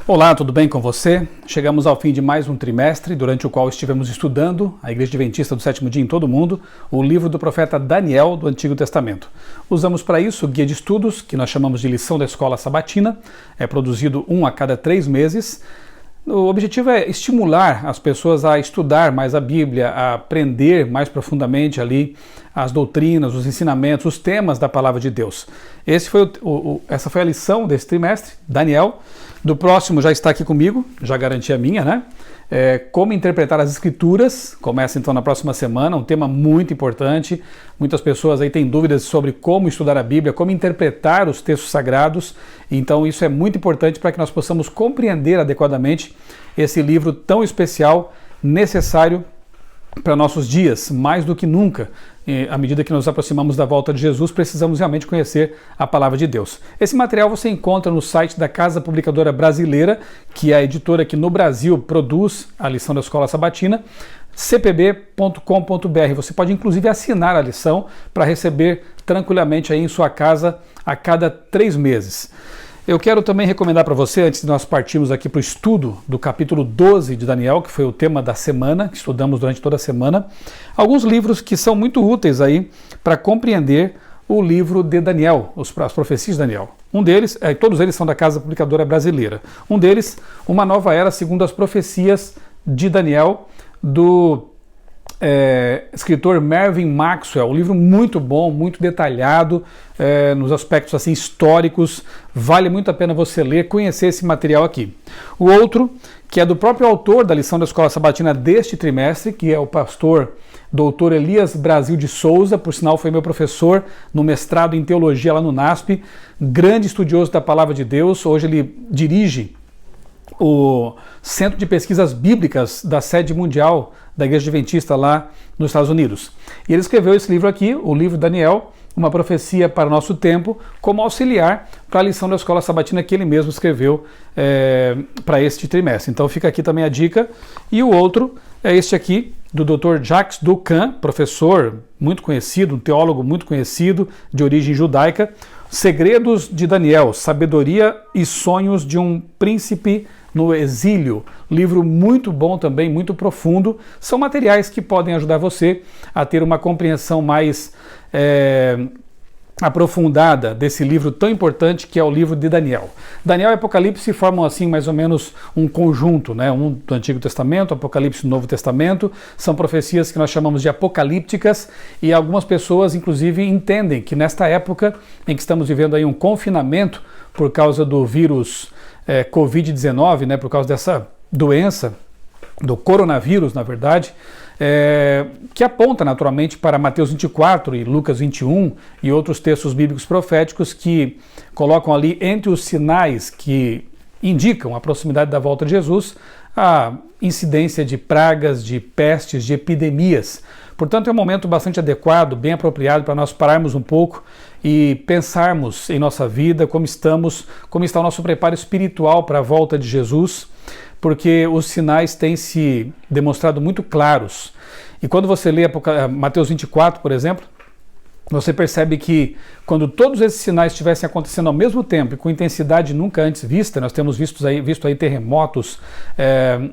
Olá, tudo bem com você? Chegamos ao fim de mais um trimestre, durante o qual estivemos estudando, a Igreja Adventista do Sétimo Dia em todo o mundo, o livro do profeta Daniel do Antigo Testamento. Usamos para isso o guia de estudos, que nós chamamos de Lição da Escola Sabatina, é produzido um a cada 3 meses. O objetivo é estimular as pessoas a estudar mais a Bíblia, a aprender mais profundamente ali as doutrinas, os ensinamentos, os temas da Palavra de Deus. Essa foi a lição desse trimestre, Daniel. Do próximo já está aqui comigo, já garanti a minha, né? Como interpretar as Escrituras, começa então na próxima semana, um tema muito importante. Muitas pessoas aí têm dúvidas sobre como estudar a Bíblia, como interpretar os textos sagrados, então isso é muito importante para que nós possamos compreender adequadamente esse livro tão especial, necessário para nossos dias, mais do que nunca. À medida que nos aproximamos da volta de Jesus, precisamos realmente conhecer a Palavra de Deus. Esse material você encontra no site da Casa Publicadora Brasileira, que é a editora que no Brasil produz a lição da Escola Sabatina, cpb.com.br. Você pode inclusive assinar a lição para receber tranquilamente aí em sua casa a cada 3 meses. Eu quero também recomendar para você, antes de nós partirmos aqui para o estudo do capítulo 12 de Daniel, que foi o tema da semana, que estudamos durante toda a semana, alguns livros que são muito úteis aí para compreender o livro de Daniel, as profecias de Daniel. Um deles, todos eles são da Casa Publicadora Brasileira. Um deles, Uma Nova Era segundo as profecias de Daniel, do escritor Mervyn Maxwell, um livro muito bom, muito detalhado, nos aspectos assim históricos, vale muito a pena você ler, conhecer esse material aqui. O outro, que é do próprio autor da lição da Escola Sabatina deste trimestre, que é o pastor Dr. Elias Brasil de Souza, por sinal foi meu professor no mestrado em teologia lá no NASP, grande estudioso da Palavra de Deus, hoje ele dirige o Centro de Pesquisas Bíblicas da sede mundial da Igreja Adventista lá nos Estados Unidos. E ele escreveu esse livro aqui, o livro Daniel, uma profecia para o nosso tempo, como auxiliar para a lição da Escola Sabatina que ele mesmo escreveu para este trimestre. Então fica aqui também a dica. E o outro é este aqui, do Dr. Jacques Doucan, professor muito conhecido, um teólogo muito conhecido, de origem judaica, Segredos de Daniel, Sabedoria e Sonhos de um Príncipe no Exílio. Livro muito bom também, muito profundo. São materiais que podem ajudar você a ter uma compreensão mais aprofundada desse livro tão importante que é o livro de Daniel. Daniel e Apocalipse formam assim mais ou menos um conjunto, né? Um do Antigo Testamento, Apocalipse do Novo Testamento, são profecias que nós chamamos de apocalípticas e algumas pessoas inclusive entendem que nesta época em que estamos vivendo aí um confinamento por causa do vírus Covid-19, né? Por causa dessa doença, do coronavírus na verdade, que aponta naturalmente para Mateus 24 e Lucas 21 e outros textos bíblicos proféticos que colocam ali entre os sinais que indicam a proximidade da volta de Jesus a incidência de pragas, de pestes, de epidemias. Portanto, é um momento bastante adequado, bem apropriado para nós pararmos um pouco e pensarmos em nossa vida, como está o nosso preparo espiritual para a volta de Jesus, porque os sinais têm se demonstrado muito claros. E quando você lê Mateus 24, por exemplo, você percebe que quando todos esses sinais estivessem acontecendo ao mesmo tempo e com intensidade nunca antes vista, nós temos visto aí terremotos,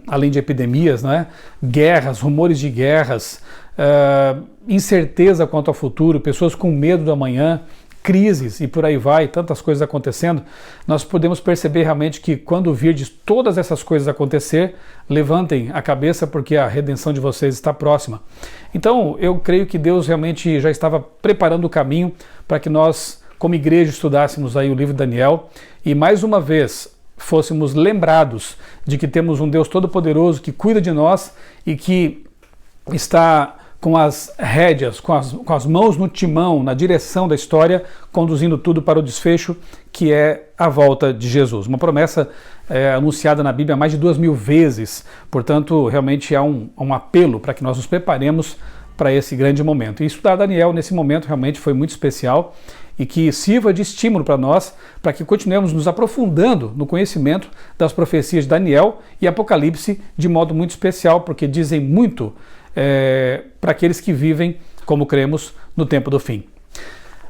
além de epidemias, né? Guerras, rumores de guerras, incerteza quanto ao futuro, pessoas com medo do amanhã, crises e por aí vai, tantas coisas acontecendo, nós podemos perceber realmente que quando virdes todas essas coisas acontecer, levantem a cabeça porque a redenção de vocês está próxima. Então, eu creio que Deus realmente já estava preparando o caminho para que nós, como igreja, estudássemos aí o livro de Daniel e mais uma vez fôssemos lembrados de que temos um Deus todo-poderoso que cuida de nós e que está com as rédeas, com as mãos no timão, na direção da história, conduzindo tudo para o desfecho, que é a volta de Jesus. Uma promessa anunciada na Bíblia mais de 2000 vezes, portanto, realmente há um apelo para que nós nos preparemos para esse grande momento. E estudar Daniel nesse momento realmente foi muito especial e que sirva de estímulo para nós, para que continuemos nos aprofundando no conhecimento das profecias de Daniel e Apocalipse de modo muito especial, porque dizem muito para aqueles que vivem, como cremos, no tempo do fim.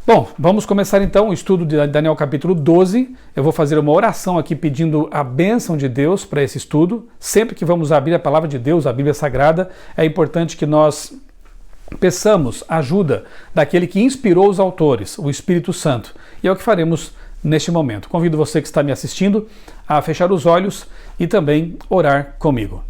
Bom, vamos começar então o estudo de Daniel capítulo 12. Eu vou fazer uma oração aqui pedindo a bênção de Deus para esse estudo. Sempre que vamos abrir a palavra de Deus, a Bíblia Sagrada, é importante que nós peçamos ajuda daquele que inspirou os autores, o Espírito Santo. E é o que faremos neste momento. Convido você que está me assistindo a fechar os olhos e também orar comigo.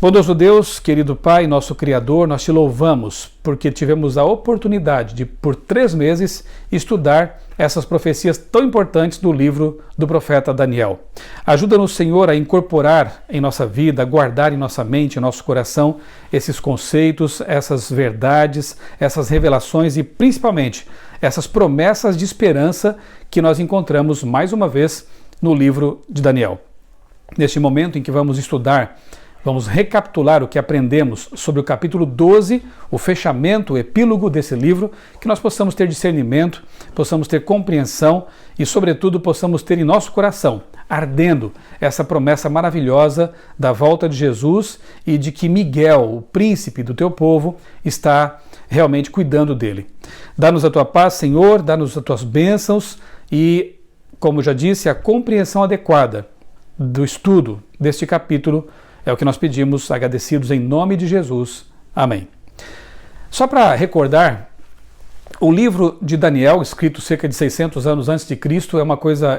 Bondoso Deus, querido Pai, nosso Criador, nós te louvamos porque tivemos a oportunidade de, por 3 meses, estudar essas profecias tão importantes do livro do profeta Daniel. Ajuda-nos, Senhor, a incorporar em nossa vida, a guardar em nossa mente, em nosso coração, esses conceitos, essas verdades, essas revelações e, principalmente, essas promessas de esperança que nós encontramos, mais uma vez, no livro de Daniel. Neste momento em que vamos estudar, vamos recapitular o que aprendemos sobre o capítulo 12, o fechamento, o epílogo desse livro, que nós possamos ter discernimento, possamos ter compreensão e, sobretudo, possamos ter em nosso coração, ardendo, essa promessa maravilhosa da volta de Jesus e de que Miguel, o príncipe do teu povo, está realmente cuidando dele. Dá-nos a tua paz, Senhor, dá-nos as tuas bênçãos e, como já disse, a compreensão adequada do estudo deste capítulo. É o que nós pedimos, agradecidos em nome de Jesus. Amém. Só para recordar, o livro de Daniel, escrito cerca de 600 anos antes de Cristo,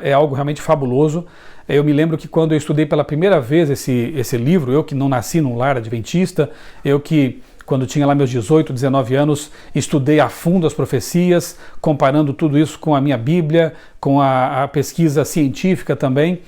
é algo realmente fabuloso. Eu me lembro que quando eu estudei pela primeira vez esse livro, eu que não nasci num lar adventista, eu que quando tinha lá meus 18, 19 anos, estudei a fundo as profecias, comparando tudo isso com a minha Bíblia, com a pesquisa científica também.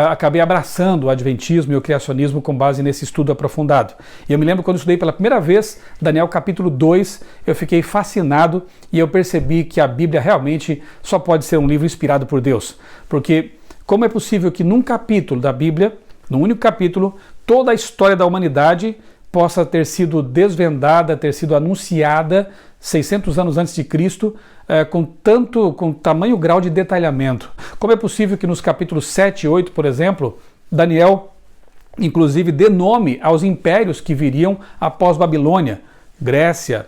Acabei abraçando o adventismo e o criacionismo com base nesse estudo aprofundado. E eu me lembro quando eu estudei pela primeira vez Daniel capítulo 2, eu fiquei fascinado e eu percebi que a Bíblia realmente só pode ser um livro inspirado por Deus. Porque como é possível que num capítulo da Bíblia, num único capítulo, toda a história da humanidade possa ter sido desvendada, ter sido anunciada 600 anos antes de Cristo, com tamanho grau de detalhamento. Como é possível que nos capítulos 7 e 8, por exemplo, Daniel, inclusive, dê nome aos impérios que viriam após Babilônia, Grécia,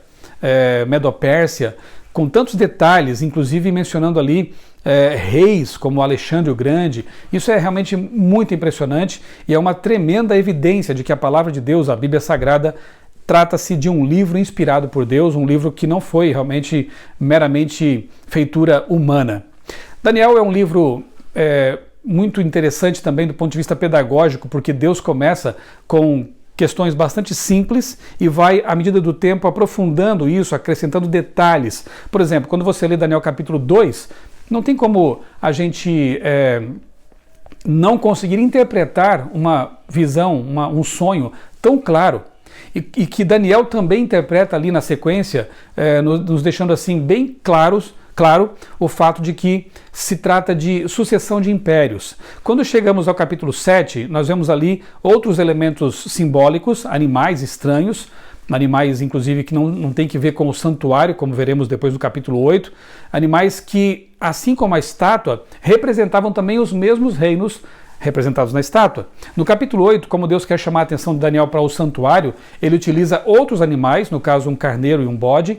Medopérsia, com tantos detalhes, inclusive mencionando ali reis como Alexandre o Grande. Isso é realmente muito impressionante e é uma tremenda evidência de que a palavra de Deus, a Bíblia Sagrada, trata-se de um livro inspirado por Deus, um livro que não foi realmente meramente feitura humana. Daniel é um livro muito interessante também do ponto de vista pedagógico, porque Deus começa com questões bastante simples e vai, à medida do tempo, aprofundando isso, acrescentando detalhes. Por exemplo, quando você lê Daniel capítulo 2, não tem como a gente não conseguir interpretar uma visão, um sonho tão claro. E que Daniel também interpreta ali na sequência, nos deixando assim bem claro o fato de que se trata de sucessão de impérios. Quando chegamos ao capítulo 7, nós vemos ali outros elementos simbólicos, animais estranhos, animais inclusive que não tem que ver com o santuário, como veremos depois no capítulo 8, animais que, assim como a estátua, representavam também os mesmos reinos representados na estátua. No capítulo 8, como Deus quer chamar a atenção de Daniel para o santuário, ele utiliza outros animais, no caso um carneiro e um bode,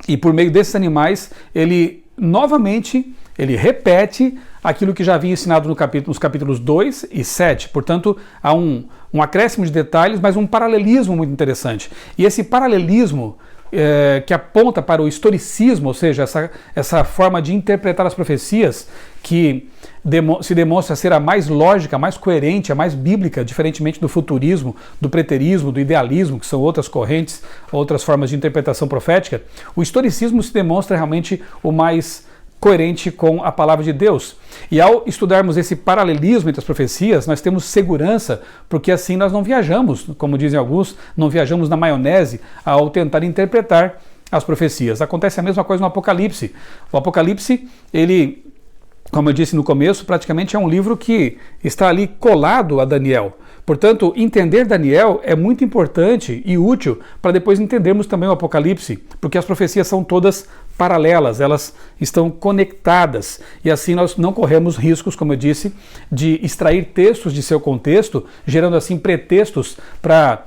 e por meio desses animais ele novamente repete aquilo que já havia ensinado nos capítulos 2 e 7. Portanto, há um acréscimo de detalhes, mas um paralelismo muito interessante. E esse paralelismo que aponta para o historicismo, ou seja, essa forma de interpretar as profecias que se demonstra ser a mais lógica, a mais coerente, a mais bíblica, diferentemente do futurismo, do preterismo, do idealismo, que são outras correntes, outras formas de interpretação profética. O historicismo se demonstra realmente o mais coerente com a palavra de Deus. E ao estudarmos esse paralelismo entre as profecias, nós temos segurança, porque assim nós não viajamos, como dizem alguns, não viajamos na maionese ao tentar interpretar as profecias. Acontece a mesma coisa no Apocalipse. O Apocalipse, ele, como eu disse no começo, praticamente é um livro que está ali colado a Daniel. Portanto, entender Daniel é muito importante e útil para depois entendermos também o Apocalipse, porque as profecias são todas paralelas, elas estão conectadas e assim nós não corremos riscos, como eu disse, de extrair textos de seu contexto, gerando assim pretextos para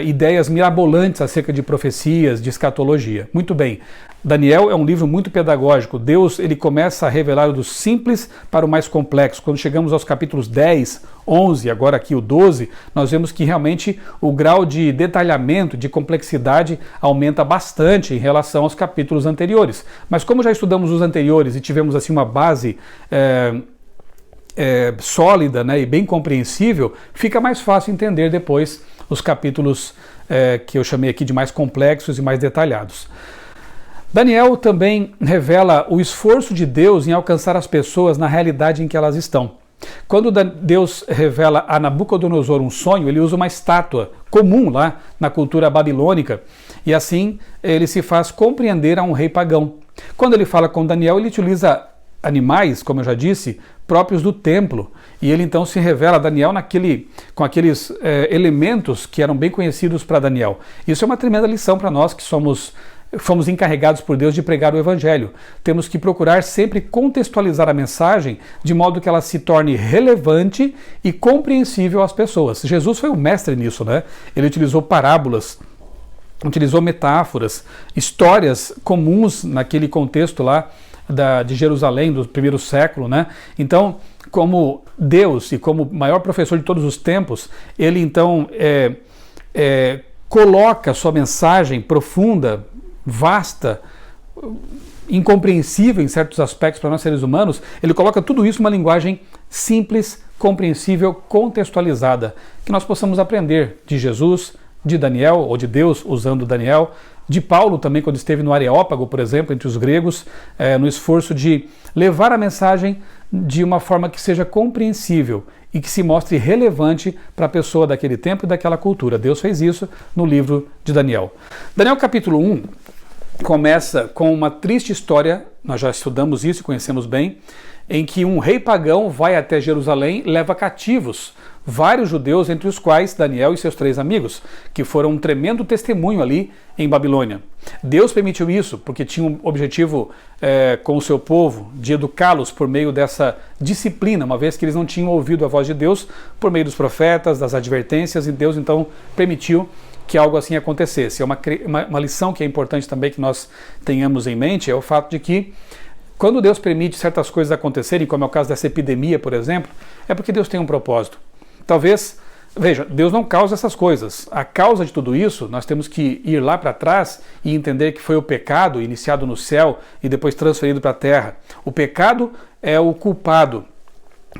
ideias mirabolantes acerca de profecias, de escatologia. Muito bem, Daniel é um livro muito pedagógico. Deus ele começa a revelar do simples para o mais complexo. Quando chegamos aos capítulos 10, 11, agora aqui o 12, nós vemos que realmente o grau de detalhamento, de complexidade aumenta bastante em relação aos capítulos anteriores. Mas como já estudamos os anteriores e tivemos assim uma base sólida, né, e bem compreensível, fica mais fácil entender depois os capítulos que eu chamei aqui de mais complexos e mais detalhados. Daniel também revela o esforço de Deus em alcançar as pessoas na realidade em que elas estão. Quando Deus revela a Nabucodonosor um sonho, ele usa uma estátua comum lá na cultura babilônica, e assim ele se faz compreender a um rei pagão. Quando ele fala com Daniel, ele utiliza animais, como eu já disse, próprios do templo, e ele então se revela a Daniel com aqueles elementos que eram bem conhecidos para Daniel. Isso é uma tremenda lição para nós que fomos encarregados por Deus de pregar o Evangelho. Temos que procurar sempre contextualizar a mensagem de modo que ela se torne relevante e compreensível às pessoas. Jesus foi o mestre nisso, né? Ele utilizou parábolas, utilizou metáforas, histórias comuns naquele contexto lá de Jerusalém, do primeiro século, né? Então, como Deus e como maior professor de todos os tempos, ele então coloca sua mensagem profunda, vasta, incompreensível em certos aspectos para nós seres humanos, ele coloca tudo isso numa linguagem simples, compreensível, contextualizada, que nós possamos aprender de Jesus, de Daniel, ou de Deus usando Daniel, de Paulo também quando esteve no Areópago, por exemplo, entre os gregos, no esforço de levar a mensagem de uma forma que seja compreensível e que se mostre relevante para a pessoa daquele tempo e daquela cultura. Deus fez isso no livro de Daniel. Daniel capítulo 1 começa com uma triste história, nós já estudamos isso e conhecemos bem, em que um rei pagão vai até Jerusalém e leva cativos vários judeus, entre os quais Daniel e seus 3 amigos, que foram um tremendo testemunho ali em Babilônia. Deus permitiu isso porque tinha um objetivo com o seu povo de educá-los por meio dessa disciplina, uma vez que eles não tinham ouvido a voz de Deus por meio dos profetas, das advertências, e Deus então permitiu que algo assim acontecesse. Uma lição que é importante também que nós tenhamos em mente é o fato de que quando Deus permite certas coisas acontecerem, como é o caso dessa epidemia, por exemplo, é porque Deus tem um propósito. Talvez, veja, Deus não causa essas coisas. A causa de tudo isso, nós temos que ir lá para trás e entender que foi o pecado iniciado no céu e depois transferido para a terra. O pecado é o culpado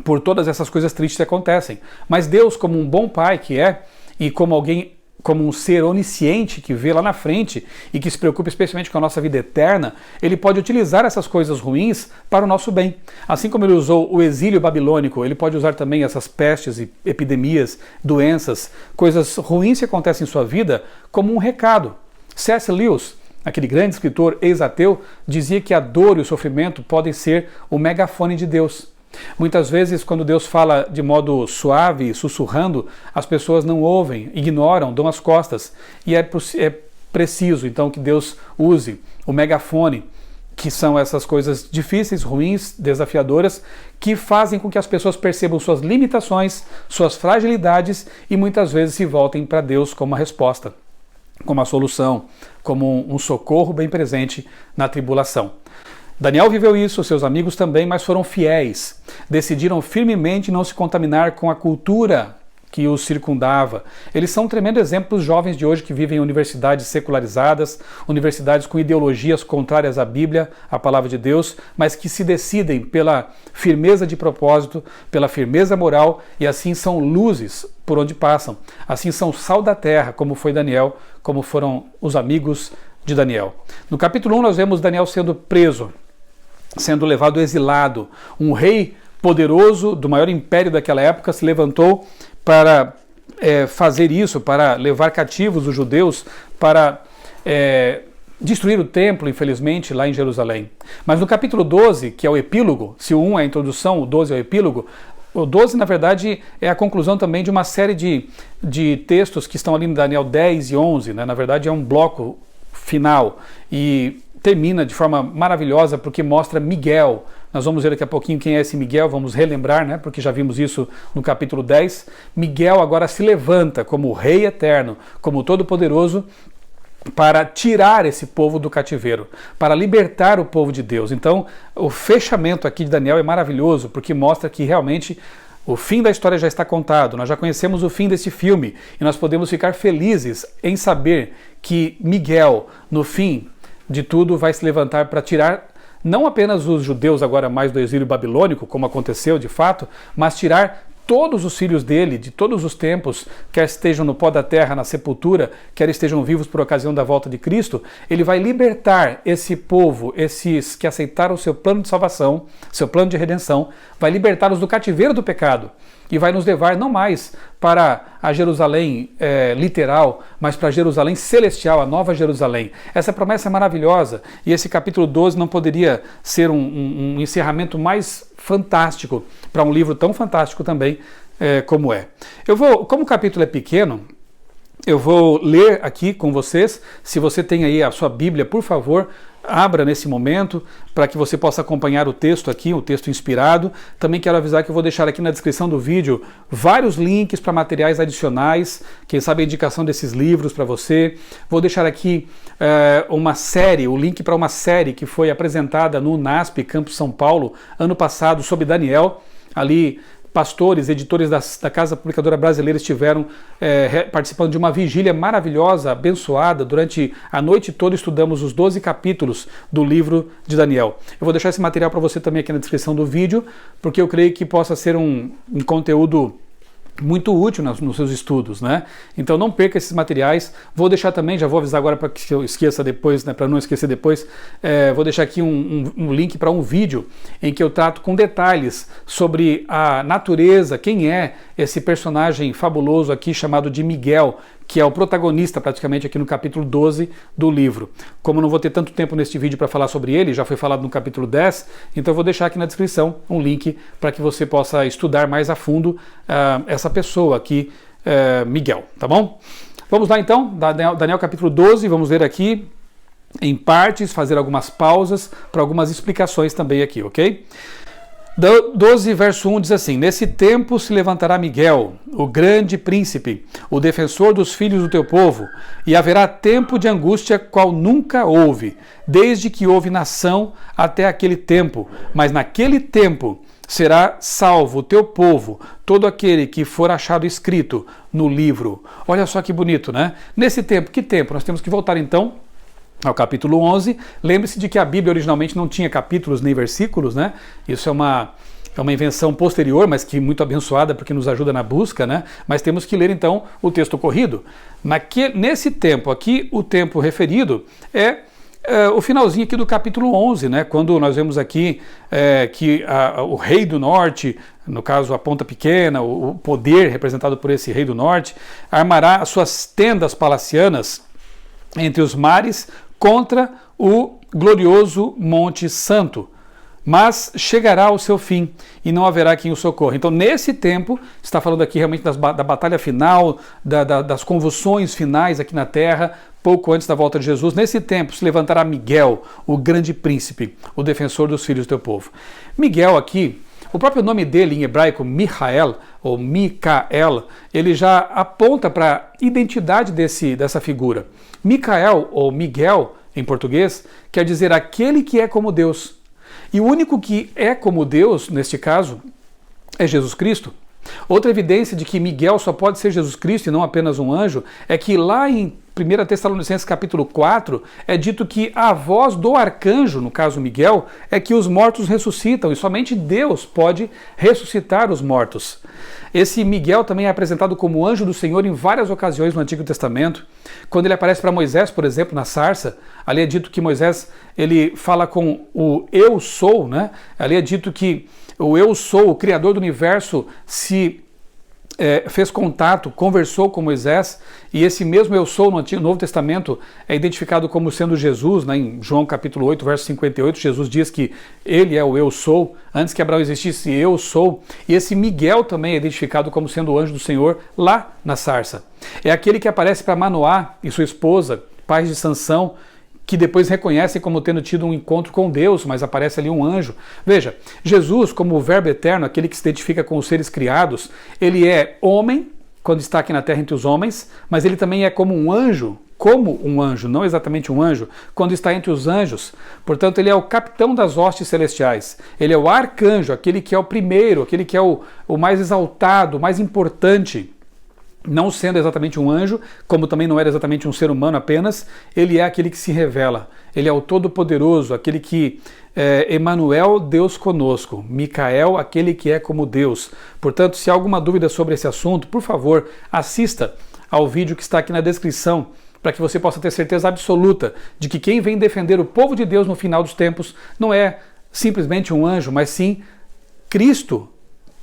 por todas essas coisas tristes que acontecem. Mas Deus, como um bom pai que é, e como um ser onisciente que vê lá na frente e que se preocupa especialmente com a nossa vida eterna, ele pode utilizar essas coisas ruins para o nosso bem. Assim como ele usou o exílio babilônico, ele pode usar também essas pestes e epidemias, doenças, coisas ruins que acontecem em sua vida como um recado. C.S. Lewis, aquele grande escritor ex-ateu, dizia que a dor e o sofrimento podem ser o megafone de Deus. Muitas vezes, quando Deus fala de modo suave, sussurrando, as pessoas não ouvem, ignoram, dão as costas. E é preciso, então, que Deus use o megafone, que são essas coisas difíceis, ruins, desafiadoras, que fazem com que as pessoas percebam suas limitações, suas fragilidades e muitas vezes se voltem para Deus como uma resposta, como a solução, como um socorro bem presente na tribulação. Daniel viveu isso, seus amigos também, mas foram fiéis. Decidiram firmemente não se contaminar com a cultura que os circundava. Eles são um tremendo exemplo dos jovens de hoje que vivem em universidades secularizadas, universidades com ideologias contrárias à Bíblia, à palavra de Deus, mas que se decidem pela firmeza de propósito, pela firmeza moral, e assim são luzes por onde passam. Assim são sal da terra, como foi Daniel, como foram os amigos de Daniel. No capítulo 1 nós vemos Daniel sendo preso, sendo levado exilado. Um rei poderoso do maior império daquela época se levantou para fazer isso, para levar cativos os judeus, para destruir o templo, infelizmente, lá em Jerusalém. Mas no capítulo 12, que é o epílogo, se o 1 é a introdução, o 12 é o epílogo, o 12, na verdade, é a conclusão também de uma série de textos que estão ali em Daniel 10 e 11, né? Na verdade, é um bloco final. E termina de forma maravilhosa porque mostra Miguel. Nós vamos ver daqui a pouquinho quem é esse Miguel, vamos relembrar, né? Porque já vimos isso no capítulo 10. Miguel agora se levanta como o Rei Eterno, como o Todo-Poderoso, para tirar esse povo do cativeiro, para libertar o povo de Deus. Então, o fechamento aqui de Daniel é maravilhoso, porque mostra que realmente o fim da história já está contado, nós já conhecemos o fim desse filme, e nós podemos ficar felizes em saber que Miguel, no fim de tudo, vai se levantar para tirar não apenas os judeus agora mais do exílio babilônico, como aconteceu de fato, mas tirar todos os filhos dele, de todos os tempos, quer estejam no pó da terra, na sepultura, quer estejam vivos por ocasião da volta de Cristo, ele vai libertar esse povo, esses que aceitaram o seu plano de salvação, seu plano de redenção, vai libertá-los do cativeiro do pecado e vai nos levar não mais para a Jerusalém literal, mas para a Jerusalém celestial, a nova Jerusalém. Essa promessa é maravilhosa e esse capítulo 12 não poderia ser um encerramento mais fantástico para um livro tão fantástico também como é. Como o capítulo é pequeno, eu vou ler aqui com vocês. Se você tem aí a sua Bíblia, por favor, abra nesse momento para que você possa acompanhar o texto aqui, o texto inspirado. Também quero avisar que eu vou deixar aqui na descrição do vídeo vários links para materiais adicionais, quem sabe a indicação desses livros para você. Vou deixar aqui uma série, o link para uma série que foi apresentada no NASP, Campus São Paulo, ano passado, sobre Daniel. Ali, pastores, editores da Casa Publicadora Brasileira estiveram participando de uma vigília maravilhosa, abençoada. Durante a noite toda estudamos os 12 capítulos do livro de Daniel. Eu vou deixar esse material para você também aqui na descrição do vídeo, porque eu creio que possa ser um conteúdo muito útil nos seus estudos, né? Então não perca esses materiais. Vou deixar também, já vou avisar agora para que eu esqueça depois, né? Para não esquecer depois, vou deixar aqui um link para um vídeo em que eu trato com detalhes sobre a natureza, quem é esse personagem fabuloso aqui chamado de Miguel, que é o protagonista praticamente aqui no capítulo 12 do livro. Como não vou ter tanto tempo neste vídeo para falar sobre ele, já foi falado no capítulo 10, então eu vou deixar aqui na descrição um link para que você possa estudar mais a fundo essa pessoa aqui, Miguel, tá bom? Vamos lá então, Daniel capítulo 12, vamos ler aqui em partes, fazer algumas pausas para algumas explicações também aqui, ok? 12, verso 1 diz assim: Nesse tempo se levantará Miguel, o grande príncipe, o defensor dos filhos do teu povo, e haverá tempo de angústia qual nunca houve, desde que houve nação até aquele tempo. Mas naquele tempo será salvo o teu povo, todo aquele que for achado escrito no livro. Olha só que bonito, né? Nesse tempo, que tempo? Nós temos que voltar então ao capítulo 11, lembre-se de que a Bíblia originalmente não tinha capítulos nem versículos, né? Isso é uma invenção posterior, mas que muito abençoada porque nos ajuda na busca, né? Mas temos que ler então o texto corrido. Nesse tempo aqui, o tempo referido é o finalzinho aqui do capítulo 11, né? Quando nós vemos aqui que o rei do norte, no caso a ponta pequena, o poder representado por esse rei do norte, armará as suas tendas palacianas entre os mares contra o glorioso Monte Santo, mas chegará ao seu fim e não haverá quem o socorra. Então, nesse tempo, está falando aqui realmente da batalha final, das convulsões finais aqui na terra, pouco antes da volta de Jesus. Nesse tempo se levantará Miguel, o grande príncipe, o defensor dos filhos do teu povo. Miguel aqui, o próprio nome dele em hebraico, Michael, ou Micael, ele já aponta para a identidade dessa figura. Micael, ou Miguel, em português, quer dizer aquele que é como Deus. E o único que é como Deus, neste caso, é Jesus Cristo. Outra evidência de que Miguel só pode ser Jesus Cristo e não apenas um anjo, é que lá em 1 Tessalonicenses capítulo 4, é dito que a voz do arcanjo, no caso Miguel, é que os mortos ressuscitam, e somente Deus pode ressuscitar os mortos. Esse Miguel também é apresentado como anjo do Senhor em várias ocasiões no Antigo Testamento. Quando ele aparece para Moisés, por exemplo, na sarça, ali é dito que Moisés ele fala com o Eu Sou, né? Ali é dito que o Eu Sou, o Criador do Universo, fez contato, conversou com Moisés, e esse mesmo Eu Sou no Novo Testamento é identificado como sendo Jesus, né? Em João capítulo 8, verso 58, Jesus diz que ele é o Eu Sou, antes que Abraão existisse Eu Sou, e esse Miguel também é identificado como sendo o anjo do Senhor lá na sarça. É aquele que aparece para Manoá e sua esposa, pais de Sansão, que depois reconhecem como tendo tido um encontro com Deus, mas aparece ali um anjo. Veja, Jesus, como o Verbo eterno, aquele que se identifica com os seres criados, ele é homem, quando está aqui na terra entre os homens, mas ele também é como um anjo, não exatamente um anjo, quando está entre os anjos. Portanto, ele é o capitão das hostes celestiais. Ele é o arcanjo, aquele que é o primeiro, aquele que é o mais exaltado, o mais importante. Não sendo exatamente um anjo, como também não era exatamente um ser humano apenas, ele é aquele que se revela. Ele é o Todo-Poderoso, aquele que é Emanuel, Deus conosco. Micael, aquele que é como Deus. Portanto, se há alguma dúvida sobre esse assunto, por favor, assista ao vídeo que está aqui na descrição, para que você possa ter certeza absoluta de que quem vem defender o povo de Deus no final dos tempos não é simplesmente um anjo, mas sim Cristo.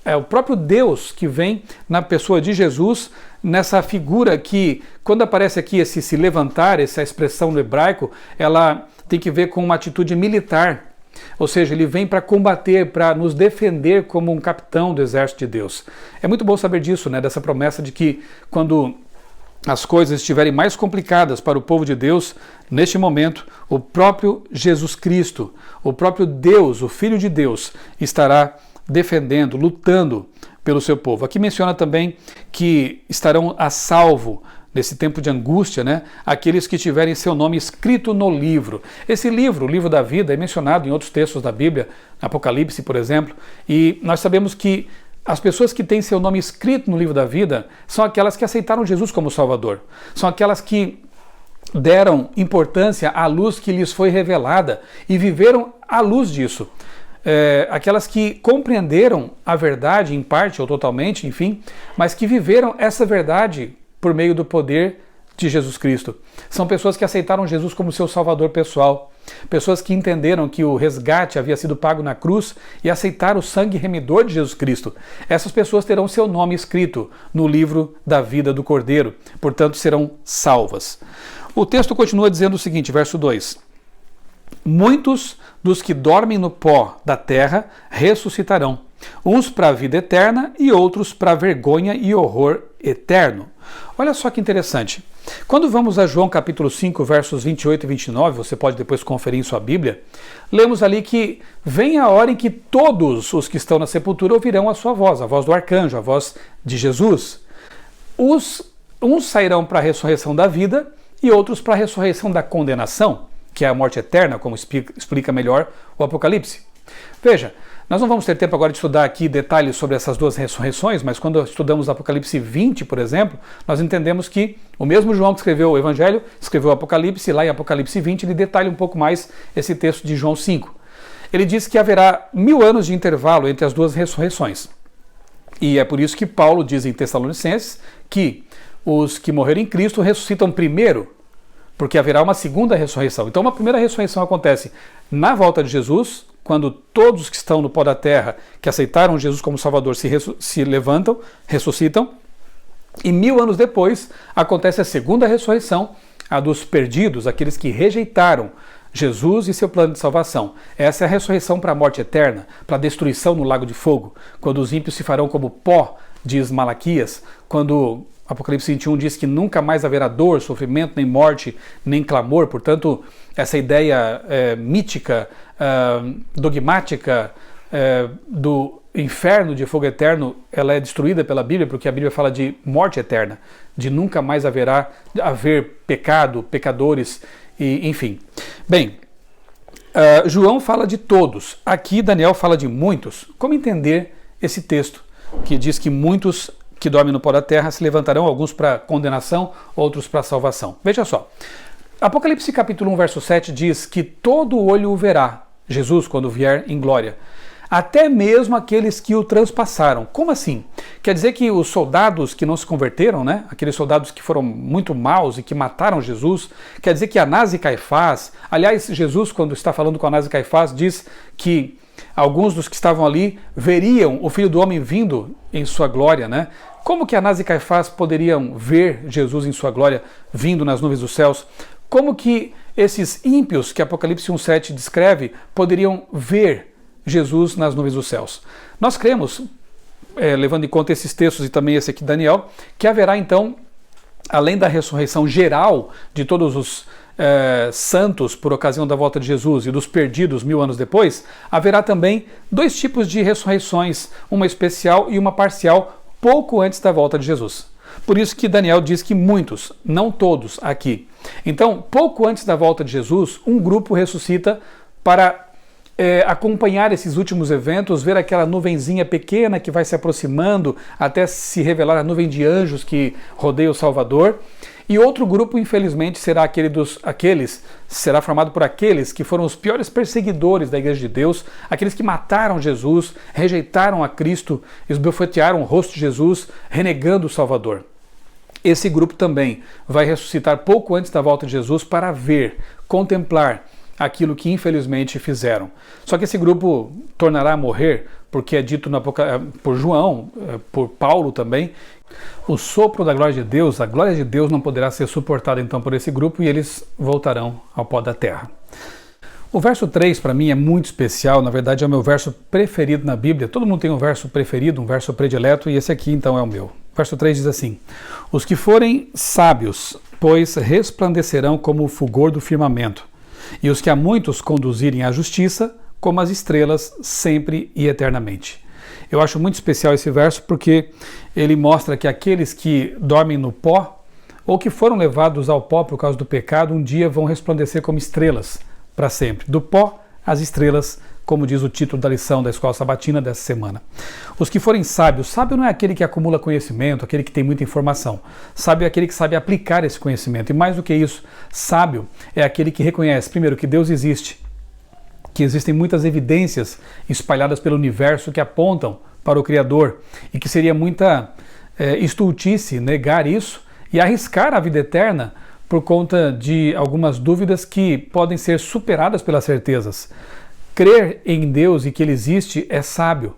É o próprio Deus que vem na pessoa de Jesus, nessa figura que, quando aparece aqui esse se levantar, essa expressão no hebraico, ela tem que ver com uma atitude militar. Ou seja, ele vem para combater, para nos defender como um capitão do exército de Deus. É muito bom saber disso, né? Dessa promessa de que quando as coisas estiverem mais complicadas para o povo de Deus, neste momento, o próprio Jesus Cristo, o próprio Deus, o Filho de Deus, estará defendendo, lutando pelo seu povo. Aqui menciona também que estarão a salvo nesse tempo de angústia, né? Aqueles que tiverem seu nome escrito no livro. Esse livro, o livro da vida, é mencionado em outros textos da Bíblia, Apocalipse, por exemplo, e nós sabemos que as pessoas que têm seu nome escrito no livro da vida são aquelas que aceitaram Jesus como Salvador. São aquelas que deram importância à luz que lhes foi revelada e viveram à luz disso. Aquelas que compreenderam a verdade em parte ou totalmente, enfim, mas que viveram essa verdade por meio do poder de Jesus Cristo. São pessoas que aceitaram Jesus como seu Salvador pessoal, pessoas que entenderam que o resgate havia sido pago na cruz e aceitaram o sangue remidor de Jesus Cristo. Essas pessoas terão seu nome escrito no livro da vida do Cordeiro, portanto serão salvas. O texto continua dizendo o seguinte, verso 2: muitos dos que dormem no pó da terra ressuscitarão, uns para a vida eterna e outros para a vergonha e horror eterno. Olha só que interessante. Quando vamos a João capítulo 5, versos 28 e 29, você pode depois conferir em sua Bíblia, lemos ali que vem a hora em que todos os que estão na sepultura ouvirão a sua voz, a voz do arcanjo, a voz de Jesus. Uns sairão para a ressurreição da vida e outros para a ressurreição da condenação, que é a morte eterna, como explica melhor o Apocalipse. Veja, nós não vamos ter tempo agora de estudar aqui detalhes sobre essas duas ressurreições, mas quando estudamos o Apocalipse 20, por exemplo, nós entendemos que o mesmo João que escreveu o Evangelho, escreveu o Apocalipse, e lá em Apocalipse 20 ele detalha um pouco mais esse texto de João 5. Ele diz que haverá 1000 anos de intervalo entre as duas ressurreições. E é por isso que Paulo diz em Tessalonicenses que os que morreram em Cristo ressuscitam primeiro, porque haverá uma segunda ressurreição. Então, uma primeira ressurreição acontece na volta de Jesus, quando todos que estão no pó da terra, que aceitaram Jesus como Salvador, se levantam, ressuscitam, e 1000 anos depois acontece a segunda ressurreição, a dos perdidos, aqueles que rejeitaram Jesus e seu plano de salvação. Essa é a ressurreição para a morte eterna, para a destruição no lago de fogo, quando os ímpios se farão como pó, diz Malaquias, quando Apocalipse 21 diz que nunca mais haverá dor, sofrimento, nem morte, nem clamor. Portanto, essa ideia mítica, dogmática do inferno de fogo eterno, ela é destruída pela Bíblia, porque a Bíblia fala de morte eterna, de nunca mais haver pecado, pecadores, e, enfim. Bem, João fala de todos. Aqui Daniel fala de muitos. Como entender esse texto que diz que muitos que dormem no pó da terra se levantarão, alguns para condenação, outros para salvação? Veja só, Apocalipse capítulo 1, verso 7 diz que todo olho o verá, Jesus quando vier em glória, até mesmo aqueles que o transpassaram. Como assim? Quer dizer que os soldados que não se converteram, né? Aqueles soldados que foram muito maus e que mataram Jesus, quer dizer que Anás e Caifás, aliás, Jesus quando está falando com Anás e Caifás diz que alguns dos que estavam ali veriam o Filho do Homem vindo em sua glória, né? Como que Anás e Caifás poderiam ver Jesus em sua glória vindo nas nuvens dos céus? Como que esses ímpios que Apocalipse 1,7 descreve poderiam ver Jesus nas nuvens dos céus? Nós cremos, levando em conta esses textos e também esse aqui de Daniel, que haverá então, além da ressurreição geral de todos os santos por ocasião da volta de Jesus e dos perdidos 1000 anos depois, haverá também 2 tipos de ressurreições, uma especial e uma parcial, pouco antes da volta de Jesus. Por isso que Daniel diz que muitos, não todos aqui. Então, pouco antes da volta de Jesus, um grupo ressuscita para acompanhar esses últimos eventos, ver aquela nuvenzinha pequena que vai se aproximando até se revelar a nuvem de anjos que rodeia o Salvador. E outro grupo, infelizmente, será será formado por aqueles que foram os piores perseguidores da Igreja de Deus, aqueles que mataram Jesus, rejeitaram a Cristo, esbofetearam o rosto de Jesus, renegando o Salvador. Esse grupo também vai ressuscitar pouco antes da volta de Jesus para ver, contemplar aquilo que infelizmente fizeram. Só que esse grupo tornará a morrer, porque é dito por João, por Paulo também, o sopro da glória de Deus, a glória de Deus não poderá ser suportada então por esse grupo e eles voltarão ao pó da terra. O verso 3 para mim é muito especial, na verdade é o meu verso preferido na Bíblia. Todo mundo tem um verso preferido, um verso predileto, e esse aqui então é o meu. Verso 3 diz assim: os que forem sábios, pois resplandecerão como o fulgor do firmamento, e os que a muitos conduzirem à justiça, como as estrelas, sempre e eternamente. Eu acho muito especial esse verso porque ele mostra que aqueles que dormem no pó, ou que foram levados ao pó por causa do pecado, um dia vão resplandecer como estrelas para sempre. Do pó às estrelas, como diz o título da lição da Escola Sabatina dessa semana. Os que forem sábios, sábio não é aquele que acumula conhecimento, aquele que tem muita informação. Sábio é aquele que sabe aplicar esse conhecimento. E mais do que isso, sábio é aquele que reconhece, primeiro, que Deus existe, que existem muitas evidências espalhadas pelo universo que apontam para o Criador e que seria muita estultice negar isso e arriscar a vida eterna por conta de algumas dúvidas que podem ser superadas pelas certezas. Crer em Deus e que Ele existe é sábio.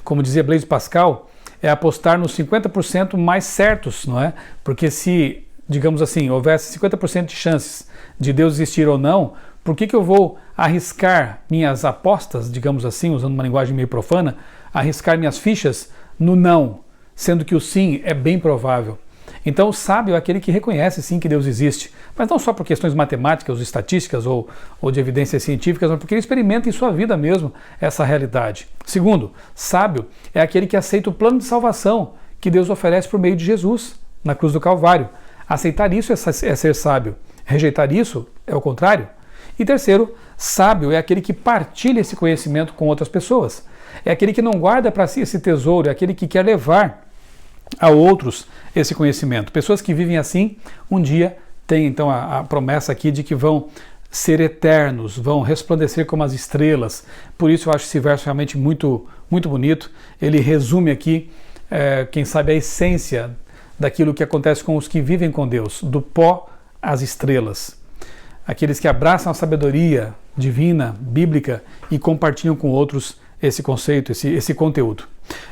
Como dizia Blaise Pascal, é apostar nos 50% mais certos, não é? Porque se, digamos assim, houvesse 50% de chances de Deus existir ou não, por que eu vou arriscar minhas apostas, digamos assim, usando uma linguagem meio profana, arriscar minhas fichas no não, sendo que o sim é bem provável? Então o sábio é aquele que reconhece sim que Deus existe, mas não só por questões matemáticas ou estatísticas ou de evidências científicas, mas porque ele experimenta em sua vida mesmo essa realidade. Segundo, sábio é aquele que aceita o plano de salvação que Deus oferece por meio de Jesus na cruz do Calvário. Aceitar isso é ser sábio, rejeitar isso é o contrário. E terceiro, sábio é aquele que partilha esse conhecimento com outras pessoas. É aquele que não guarda para si esse tesouro, é aquele que quer levar a outros esse conhecimento. Pessoas que vivem assim, um dia têm então a promessa aqui de que vão ser eternos, vão resplandecer como as estrelas. Por isso eu acho esse verso realmente muito, muito bonito. Ele resume aqui, quem sabe, a essência daquilo que acontece com os que vivem com Deus, do pó às estrelas. Aqueles que abraçam a sabedoria divina, bíblica, e compartilham com outros esse conceito, esse conteúdo.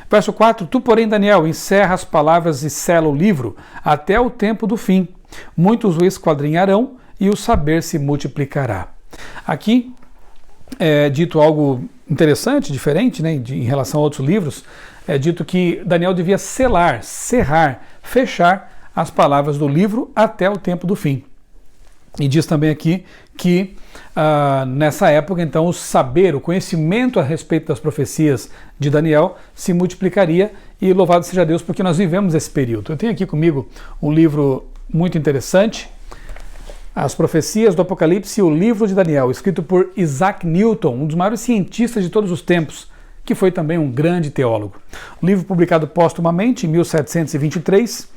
Verso 4, tu, porém, Daniel, encerra as palavras e sela o livro até o tempo do fim. Muitos o esquadrinharão e o saber se multiplicará. Aqui é dito algo interessante, diferente, né, em relação a outros livros. É dito que Daniel devia selar, cerrar, fechar as palavras do livro até o tempo do fim. E diz também aqui que nessa época, então, o saber, o conhecimento a respeito das profecias de Daniel se multiplicaria, e louvado seja Deus porque nós vivemos esse período. Eu tenho aqui comigo um livro muito interessante, As Profecias do Apocalipse e o Livro de Daniel, escrito por Isaac Newton, um dos maiores cientistas de todos os tempos, que foi também um grande teólogo. Um livro publicado póstumamente em 1723.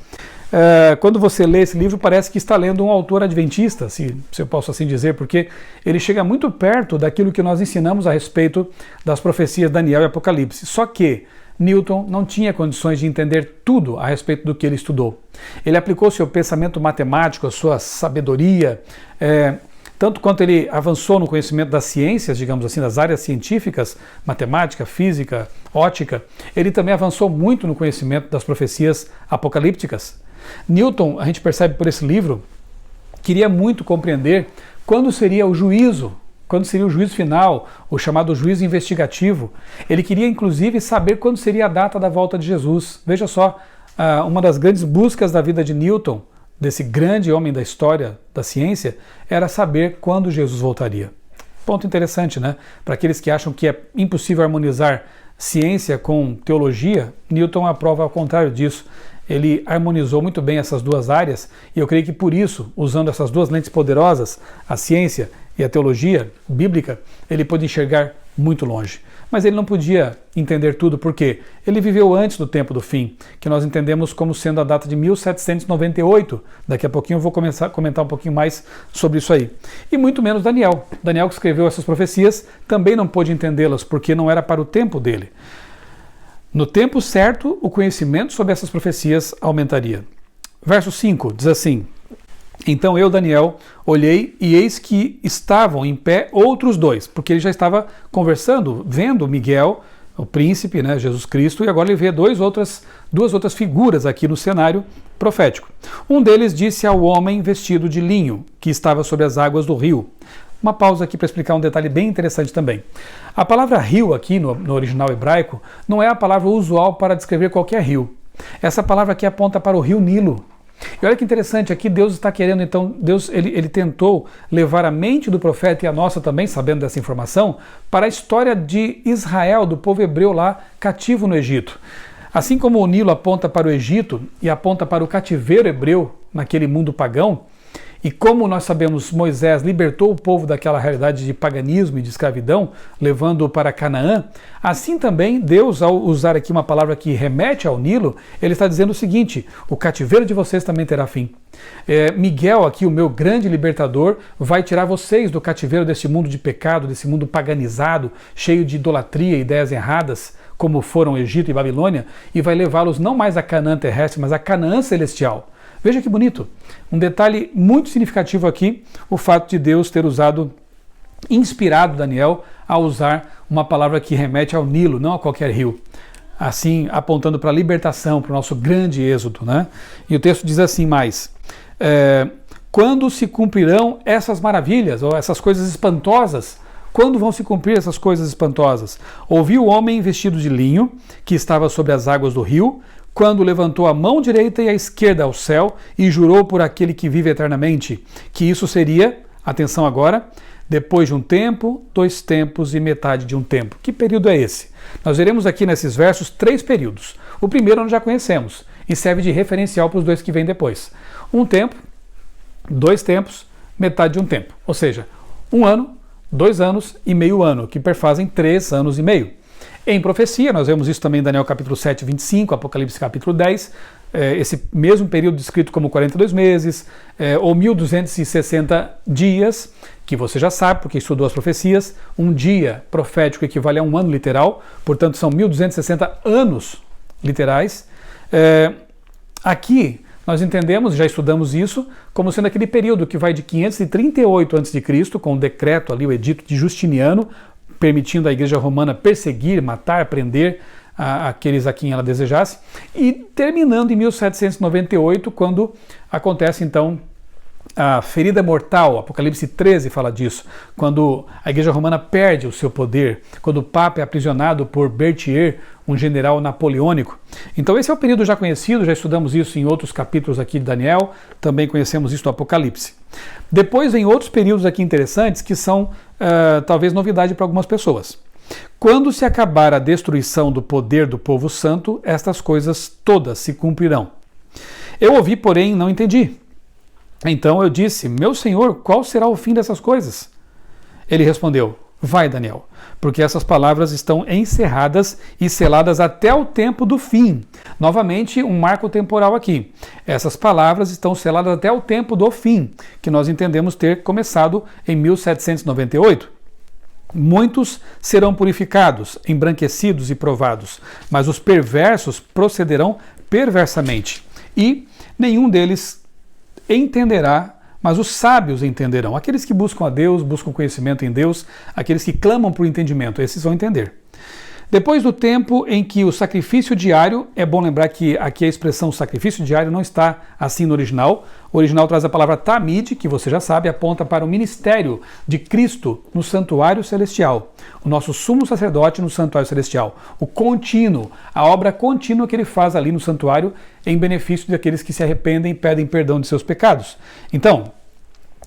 Quando você lê esse livro, parece que está lendo um autor adventista, se eu posso assim dizer, porque ele chega muito perto daquilo que nós ensinamos a respeito das profecias de Daniel e Apocalipse. Só que Newton não tinha condições de entender tudo a respeito do que ele estudou. Ele aplicou seu pensamento matemático, a sua sabedoria, tanto quanto ele avançou no conhecimento das ciências, digamos assim, das áreas científicas, matemática, física, ótica, ele também avançou muito no conhecimento das profecias apocalípticas. Newton, a gente percebe por esse livro, queria muito compreender quando seria o juízo, quando seria o juízo final, o chamado juízo investigativo. Ele queria inclusive saber quando seria a data da volta de Jesus. Veja só, uma das grandes buscas da vida de Newton, desse grande homem da história da ciência era saber quando Jesus voltaria. Ponto interessante, né? Para aqueles que acham que é impossível harmonizar ciência com teologia, Newton aprova ao contrário disso. Ele harmonizou muito bem essas duas áreas e eu creio que por isso, usando essas duas lentes poderosas, a ciência e a teologia bíblica, ele pôde enxergar muito longe. Mas ele não podia entender tudo porque ele viveu antes do tempo do fim, que nós entendemos como sendo a data de 1798. Daqui a pouquinho eu vou começar a comentar um pouquinho mais sobre isso aí. E muito menos Daniel. Daniel, que escreveu essas profecias, também não pôde entendê-las porque não era para o tempo dele. No tempo certo, o conhecimento sobre essas profecias aumentaria. Verso 5 diz assim: Então eu, Daniel, olhei e eis que estavam em pé outros dois, porque ele já estava conversando, vendo Miguel, o príncipe, né, Jesus Cristo, e agora ele vê duas outras figuras aqui no cenário profético. Um deles disse ao homem vestido de linho, que estava sobre as águas do rio. Uma pausa aqui para explicar um detalhe bem interessante também. A palavra rio aqui no original hebraico não é a palavra usual para descrever qualquer rio. Essa palavra aqui aponta para o rio Nilo. E olha que interessante, aqui Deus está querendo, então, Deus ele tentou levar a mente do profeta e a nossa também, sabendo dessa informação, para a história de Israel, do povo hebreu lá cativo no Egito. Assim como o Nilo aponta para o Egito e aponta para o cativeiro hebreu naquele mundo pagão, e como nós sabemos, Moisés libertou o povo daquela realidade de paganismo e de escravidão, levando-o para Canaã, assim também Deus, ao usar aqui uma palavra que remete ao Nilo, ele está dizendo o seguinte: o cativeiro de vocês também terá fim. Miguel, aqui o meu grande libertador, vai tirar vocês do cativeiro desse mundo de pecado, desse mundo paganizado, cheio de idolatria e ideias erradas, como foram Egito e Babilônia, e vai levá-los não mais a Canaã terrestre, mas a Canaã celestial. Veja que bonito. Um detalhe muito significativo aqui, o fato de Deus ter inspirado Daniel a usar uma palavra que remete ao Nilo, não a qualquer rio. Assim, apontando para a libertação, para o nosso grande êxodo, né? E o texto diz assim mais: quando se cumprirão essas maravilhas, ou essas coisas espantosas? Quando vão se cumprir essas coisas espantosas? Ouvi o homem vestido de linho, que estava sobre as águas do rio, quando levantou a mão direita e a esquerda ao céu e jurou por aquele que vive eternamente, que isso seria, atenção agora, depois de um tempo, 2 tempos e metade de um tempo. Que período é esse? Nós veremos aqui nesses versos 3 períodos. O primeiro nós já conhecemos e serve de referencial para os 2 que vêm depois. 1 tempo, 2 tempos, metade de um tempo. Ou seja, 1 ano, 2 anos e meio ano, que perfazem 3 anos e meio. Em profecia, nós vemos isso também em Daniel capítulo 7, 25, Apocalipse capítulo 10, esse mesmo período descrito como 42 meses, ou 1260 dias, que você já sabe, porque estudou as profecias. Um dia profético equivale a 1 ano literal, portanto são 1260 anos literais. Aqui nós entendemos, já estudamos isso, como sendo aquele período que vai de 538 a.C., com o decreto ali, o edito de Justiniano, permitindo à Igreja Romana perseguir, matar, prender aqueles a quem ela desejasse, e terminando em 1798, quando acontece então a ferida mortal. Apocalipse 13 fala disso, quando a Igreja Romana perde o seu poder, quando o Papa é aprisionado por Berthier, um general napoleônico. Então esse é o período já conhecido, já estudamos isso em outros capítulos aqui de Daniel, também conhecemos isso no Apocalipse. Depois vem outros períodos aqui interessantes que são talvez novidade para algumas pessoas. Quando se acabar a destruição do poder do povo santo, estas coisas todas se cumprirão. Eu ouvi, porém não entendi. Então eu disse: meu senhor, qual será o fim dessas coisas? Ele respondeu: vai, Daniel, porque essas palavras estão encerradas e seladas até o tempo do fim. Novamente, um marco temporal aqui. Essas palavras estão seladas até o tempo do fim, que nós entendemos ter começado em 1798. Muitos serão purificados, embranquecidos e provados, mas os perversos procederão perversamente, e nenhum deles entenderá, mas os sábios entenderão. Aqueles que buscam a Deus, buscam conhecimento em Deus, aqueles que clamam por entendimento, esses vão entender. Depois do tempo em que o sacrifício diário, é bom lembrar que aqui a expressão sacrifício diário não está assim no original. O original traz a palavra tamid, que você já sabe, aponta para o ministério de Cristo no santuário celestial. O nosso sumo sacerdote no santuário celestial. O contínuo, a obra contínua que ele faz ali no santuário em benefício daqueles que se arrependem e pedem perdão de seus pecados. Então,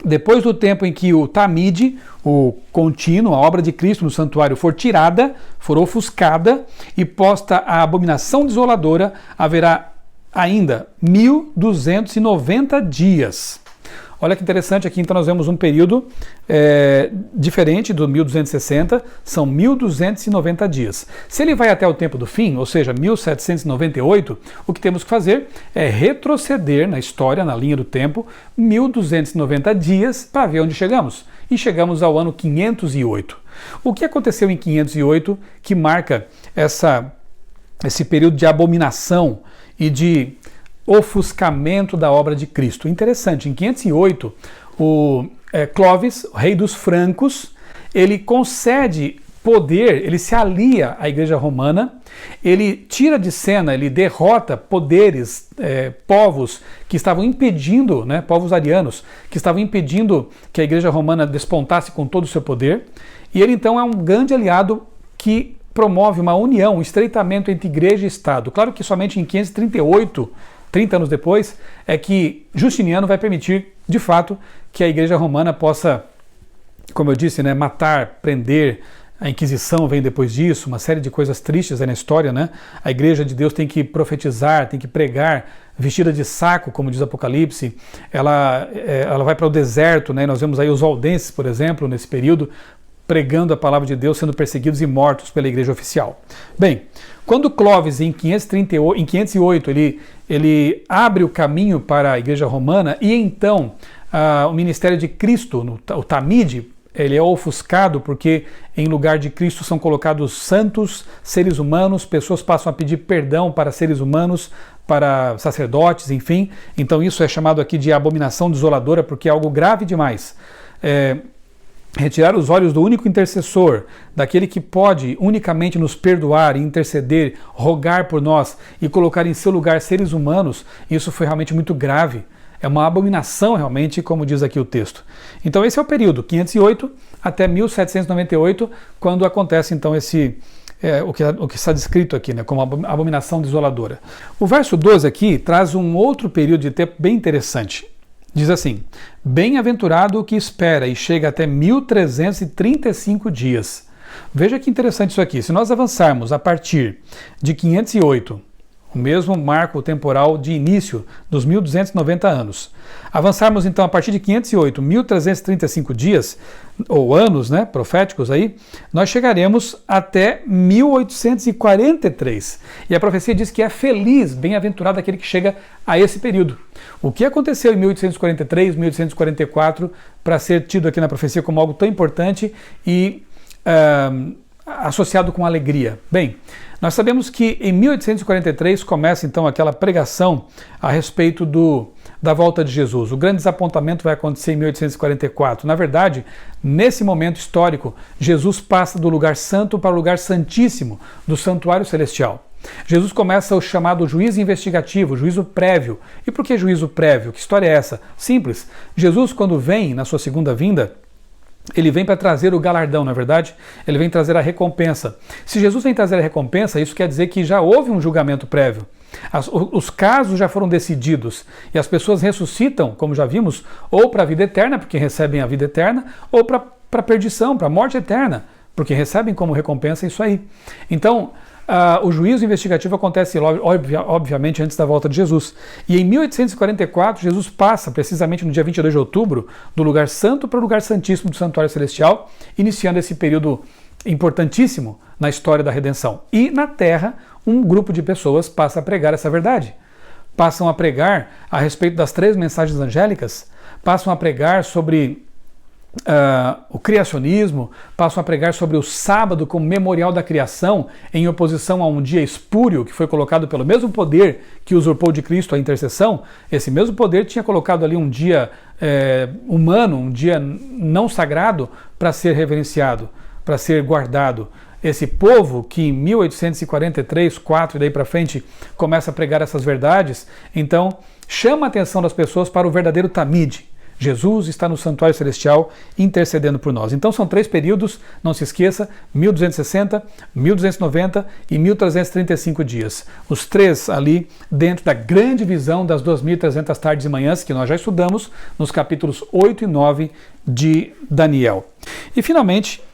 depois do tempo em que o tamid, o contínuo, a obra de Cristo no santuário for tirada, for ofuscada e posta a abominação desoladora, haverá ainda 1290 dias. Olha que interessante, aqui então nós vemos um período diferente do 1260, são 1290 dias. Se ele vai até o tempo do fim, ou seja, 1798, o que temos que fazer é retroceder na história, na linha do tempo, 1290 dias para ver onde chegamos. E chegamos ao ano 508. O que aconteceu em 508 que marca esse período de abominação e de ofuscamento da obra de Cristo? Interessante, em 508, Clovis, o rei dos francos, ele concede poder, ele se alia à Igreja Romana, ele tira de cena, ele derrota poderes, povos que estavam impedindo, povos arianos, que estavam impedindo que a Igreja Romana despontasse com todo o seu poder, e ele então é um grande aliado que promove uma união, um estreitamento entre Igreja e Estado. Claro que somente em 538, 30 anos depois, é que Justiniano vai permitir, de fato, que a Igreja Romana possa, como eu disse, matar, prender. A Inquisição vem depois disso, uma série de coisas tristes aí na história, A Igreja de Deus tem que profetizar, tem que pregar, vestida de saco, como diz Apocalipse. Ela vai para o deserto, E nós vemos aí os valdenses, por exemplo, nesse período, pregando a palavra de Deus, sendo perseguidos e mortos pela igreja oficial. Bem, quando Clovis, em 508, ele abre o caminho para a igreja romana, e então o ministério de Cristo, o tamid, ele é ofuscado porque em lugar de Cristo são colocados santos, seres humanos, pessoas passam a pedir perdão para seres humanos, para sacerdotes, enfim. Então isso é chamado aqui de abominação desoladora, porque é algo grave demais. Retirar os olhos do único intercessor, daquele que pode unicamente nos perdoar e interceder, rogar por nós e colocar em seu lugar seres humanos, isso foi realmente muito grave. É uma abominação realmente, como diz aqui o texto. Então esse é o período, 508 até 1798, quando acontece então o que está descrito aqui, como abominação desoladora. O verso 12 aqui traz um outro período de tempo bem interessante. Diz assim: bem-aventurado o que espera e chega até 1335 dias. Veja que interessante isso aqui. Se nós avançarmos a partir de 508, o mesmo marco temporal de início dos 1290 anos, avançarmos então a partir de 508, 1335 dias, ou anos, proféticos aí, nós chegaremos até 1843. E a profecia diz que é feliz, bem-aventurado aquele que chega a esse período. O que aconteceu em 1843, 1844, para ser tido aqui na profecia como algo tão importante e associado com alegria? Bem, nós sabemos que em 1843 começa então aquela pregação a respeito da volta de Jesus. O grande desapontamento vai acontecer em 1844. Na verdade, nesse momento histórico, Jesus passa do lugar santo para o lugar santíssimo do santuário celestial. Jesus começa o chamado juízo investigativo, juízo prévio. E por que juízo prévio? Que história é essa? Simples. Jesus, quando vem na sua segunda vinda, ele vem para trazer o galardão, não é verdade? Ele vem trazer a recompensa. Se Jesus vem trazer a recompensa, isso quer dizer que já houve um julgamento prévio. Os casos já foram decididos e as pessoas ressuscitam, como já vimos, ou para a vida eterna, porque recebem a vida eterna, ou para a perdição, para a morte eterna, porque recebem como recompensa isso aí. Então, o juízo investigativo acontece, obviamente, antes da volta de Jesus. E em 1844, Jesus passa, precisamente no dia 22 de outubro, do lugar santo para o lugar santíssimo do santuário celestial, iniciando esse período importantíssimo na história da redenção. E na Terra, um grupo de pessoas passa a pregar essa verdade. Passam a pregar a respeito das 3 mensagens angélicas, passam a pregar sobre o criacionismo, passam a pregar sobre o sábado como memorial da criação, em oposição a um dia espúrio que foi colocado pelo mesmo poder que usurpou de Cristo a intercessão. Esse mesmo poder tinha colocado ali um dia humano, um dia não sagrado para ser reverenciado, para ser guardado. Esse povo que em 1843, 4 e daí para frente começa a pregar essas verdades, então chama a atenção das pessoas para o verdadeiro Tamid. Jesus está no santuário celestial intercedendo por nós. Então são 3 períodos, não se esqueça, 1260, 1290 e 1335 dias. Os 3 ali dentro da grande visão das 2300 tardes e manhãs que nós já estudamos nos capítulos 8 e 9 de Daniel. E finalmente,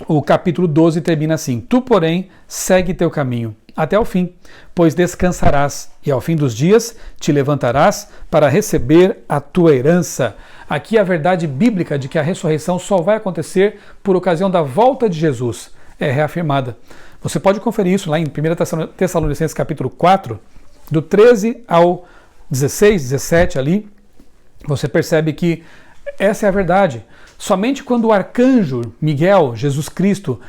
o capítulo 12 termina assim: Tu, porém, segue teu caminho até o fim, pois descansarás, e ao fim dos dias te levantarás para receber a tua herança. Aqui a verdade bíblica de que a ressurreição só vai acontecer por ocasião da volta de Jesus é reafirmada. Você pode conferir isso lá em 1 Tessalonicenses capítulo 4, do 13 ao 16, 17 ali, você percebe que essa é a verdade. Somente quando o arcanjo Miguel, Jesus Cristo,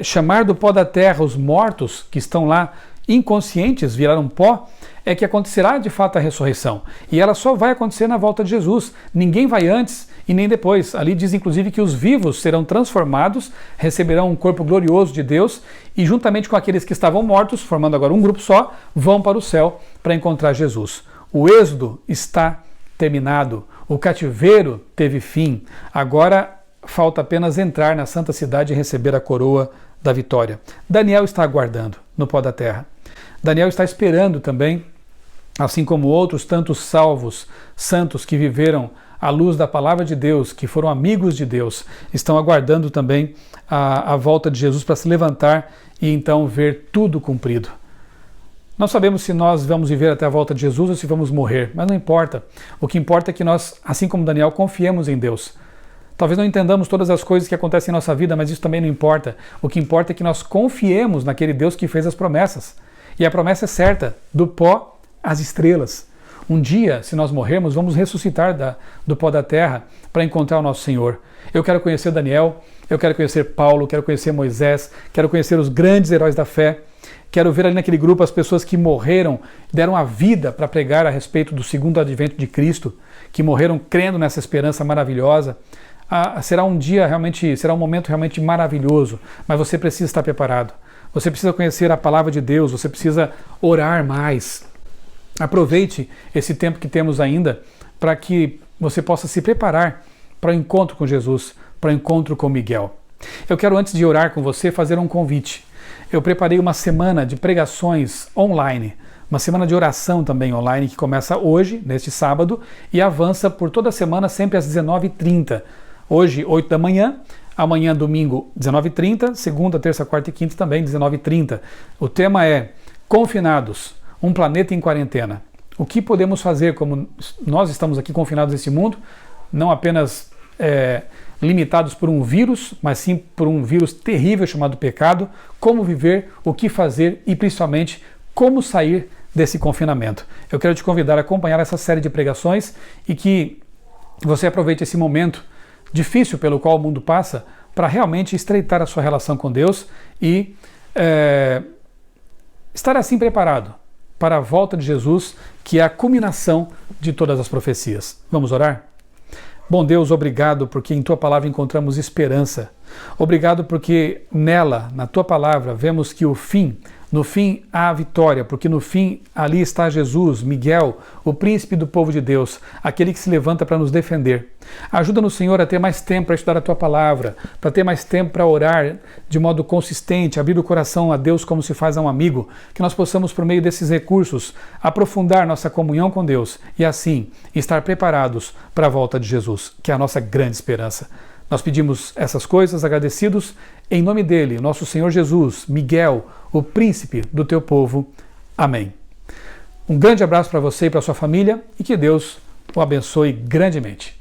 chamar do pó da terra os mortos que estão lá inconscientes, viraram pó, é que acontecerá de fato a ressurreição. E ela só vai acontecer na volta de Jesus. Ninguém vai antes e nem depois. Ali diz inclusive que os vivos serão transformados, receberão um corpo glorioso de Deus e juntamente com aqueles que estavam mortos, formando agora um grupo só, vão para o céu para encontrar Jesus. O êxodo está terminado. O cativeiro teve fim. Agora falta apenas entrar na santa cidade e receber a coroa da vitória. Daniel está aguardando no pó da terra. Daniel está esperando também, assim como outros tantos salvos, santos que viveram à luz da palavra de Deus, que foram amigos de Deus, estão aguardando também a volta de Jesus para se levantar e então ver tudo cumprido. Não sabemos se nós vamos viver até a volta de Jesus ou se vamos morrer, mas não importa. O que importa é que nós, assim como Daniel, confiemos em Deus. Talvez não entendamos todas as coisas que acontecem em nossa vida, mas isso também não importa. O que importa é que nós confiemos naquele Deus que fez as promessas. E a promessa é certa, do pó às estrelas. Um dia, se nós morrermos, vamos ressuscitar do pó da terra para encontrar o nosso Senhor. Eu quero conhecer Daniel, eu quero conhecer Paulo, quero conhecer Moisés, quero conhecer os grandes heróis da fé. Quero ver ali naquele grupo as pessoas que morreram, deram a vida para pregar a respeito do segundo advento de Cristo, que morreram crendo nessa esperança maravilhosa. Será um dia realmente, será um momento realmente maravilhoso, mas você precisa estar preparado. Você precisa conhecer a palavra de Deus, você precisa orar mais. Aproveite esse tempo que temos ainda para que você possa se preparar para o encontro com Jesus, para o encontro com Miguel. Eu quero, antes de orar com você, fazer um convite. Eu preparei uma semana de pregações online, uma semana de oração também online, que começa hoje, neste sábado, e avança por toda a semana, sempre às 19h30. Hoje, 8 da manhã, amanhã, domingo, 19h30, segunda, terça, quarta e quinta também, 19h30. O tema é Confinados, um planeta em quarentena. O que podemos fazer, como nós estamos aqui confinados nesse mundo, não apenas limitados por um vírus, mas sim por um vírus terrível chamado pecado, como viver, o que fazer e principalmente como sair desse confinamento. Eu quero te convidar a acompanhar essa série de pregações e que você aproveite esse momento difícil pelo qual o mundo passa para realmente estreitar a sua relação com Deus e estar assim preparado para a volta de Jesus, que é a culminação de todas as profecias. Vamos orar? Bom Deus, obrigado porque em Tua Palavra encontramos esperança. Obrigado porque nela, na Tua Palavra, vemos que no fim há a vitória, porque no fim ali está Jesus, Miguel, o príncipe do povo de Deus, aquele que se levanta para nos defender. Ajuda-nos, Senhor, a ter mais tempo para estudar a Tua Palavra, para ter mais tempo para orar de modo consistente, abrir o coração a Deus como se faz a um amigo, que nós possamos, por meio desses recursos, aprofundar nossa comunhão com Deus e assim estar preparados para a volta de Jesus, que é a nossa grande esperança. Nós pedimos essas coisas agradecidos em nome dele, nosso Senhor Jesus, Miguel, o príncipe do teu povo. Amém. Um grande abraço para você e para sua família e que Deus o abençoe grandemente.